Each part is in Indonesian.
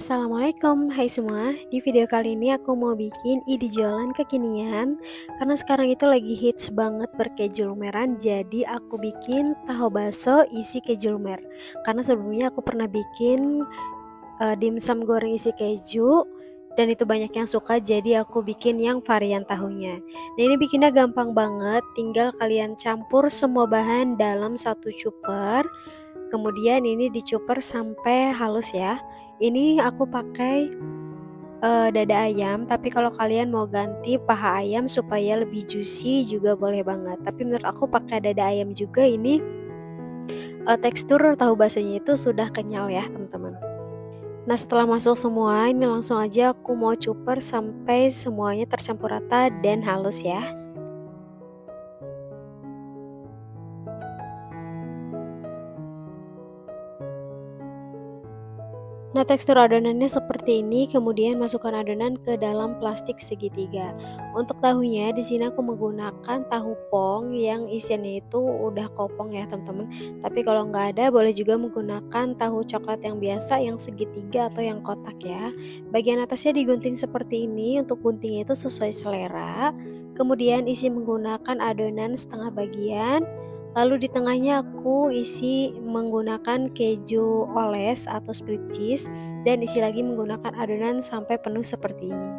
Assalamualaikum, hai semua. Di video kali ini aku mau bikin ide jualan kekinian karena sekarang itu lagi hits banget berkeju lumeran. Jadi aku bikin tahu bakso isi keju lumer. Karena sebelumnya aku pernah bikin dimsum goreng isi keju dan itu banyak yang suka, jadi aku bikin yang varian tahunya. Nah, ini bikinnya gampang banget, tinggal kalian campur semua bahan dalam satu cuper. Kemudian ini dicuper sampai halus ya. Ini aku pakai dada ayam, tapi kalau kalian mau ganti paha ayam supaya lebih juicy juga boleh banget. Tapi menurut aku pakai dada ayam juga, ini tekstur tahu baksonya itu sudah kenyal ya teman-teman. Nah, setelah masuk semua, ini langsung aja aku mau cuper sampai semuanya tercampur rata dan halus ya. Nah, tekstur adonannya seperti ini, kemudian masukkan adonan ke dalam plastik segitiga. Untuk tahunya, di sini aku menggunakan tahu pong yang isiannya itu udah kopong ya teman-teman. Tapi kalau nggak ada, boleh juga menggunakan tahu coklat yang biasa, yang segitiga atau yang kotak ya. Bagian atasnya digunting seperti ini, untuk guntingnya itu sesuai selera. Kemudian isi menggunakan adonan setengah bagian. Lalu di tengahnya aku isi menggunakan keju oles atau split cheese dan isi lagi menggunakan adonan sampai penuh seperti ini.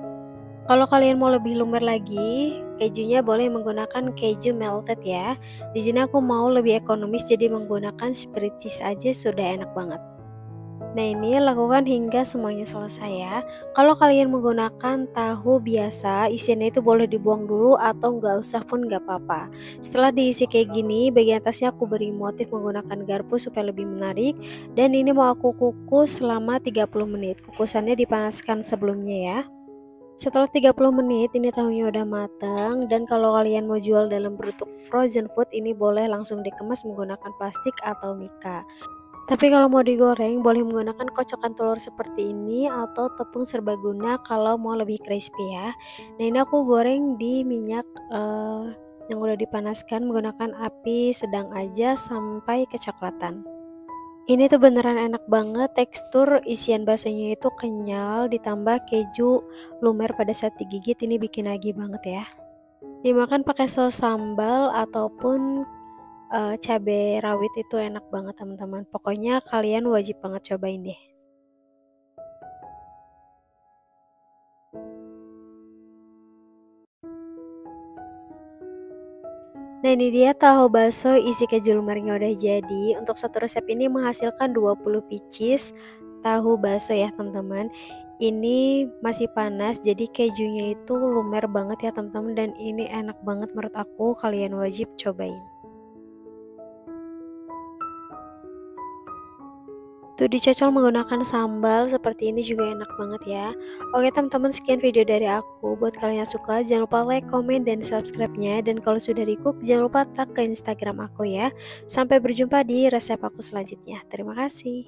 Kalau kalian mau lebih lumer lagi, kejunya boleh menggunakan keju melted ya. Di sini aku mau lebih ekonomis, jadi menggunakan split cheese aja sudah enak banget. Nah, ini lakukan hingga semuanya selesai ya. Kalau kalian menggunakan tahu biasa, isiannya itu boleh dibuang dulu atau nggak usah pun nggak apa-apa. Setelah diisi kayak gini, bagian atasnya aku beri motif menggunakan garpu supaya lebih menarik. Dan ini mau aku kukus selama 30 menit. Kukusannya dipanaskan sebelumnya ya. Setelah 30 menit ini tahunya udah matang, dan kalau kalian mau jual dalam bentuk frozen food, ini boleh langsung dikemas menggunakan plastik atau mika. Tapi kalau mau digoreng boleh menggunakan kocokan telur seperti ini atau tepung serbaguna kalau mau lebih crispy ya. Nah, ini aku goreng di minyak yang udah dipanaskan menggunakan api sedang aja sampai kecoklatan. Ini tuh beneran enak banget, tekstur isian baksonya itu kenyal ditambah keju lumer pada saat digigit, ini bikin nagih banget ya. Dimakan pakai saus sambal ataupun cabai rawit itu enak banget teman-teman. Pokoknya kalian wajib banget cobain deh. Nah, ini dia tahu bakso isi keju lumernya udah jadi. Untuk satu resep ini menghasilkan 20 pieces tahu bakso ya teman-teman. Ini masih panas, jadi kejunya itu lumer banget ya teman-teman, dan ini enak banget menurut aku, kalian wajib cobain. Tuh dicocol menggunakan sambal seperti ini juga enak banget ya. Oke teman-teman, sekian video dari aku. Buat kalian yang suka, jangan lupa like, komen, dan subscribe-nya. Dan kalau sudah di cook, jangan lupa tag ke Instagram aku ya. Sampai berjumpa di resep aku selanjutnya. Terima kasih.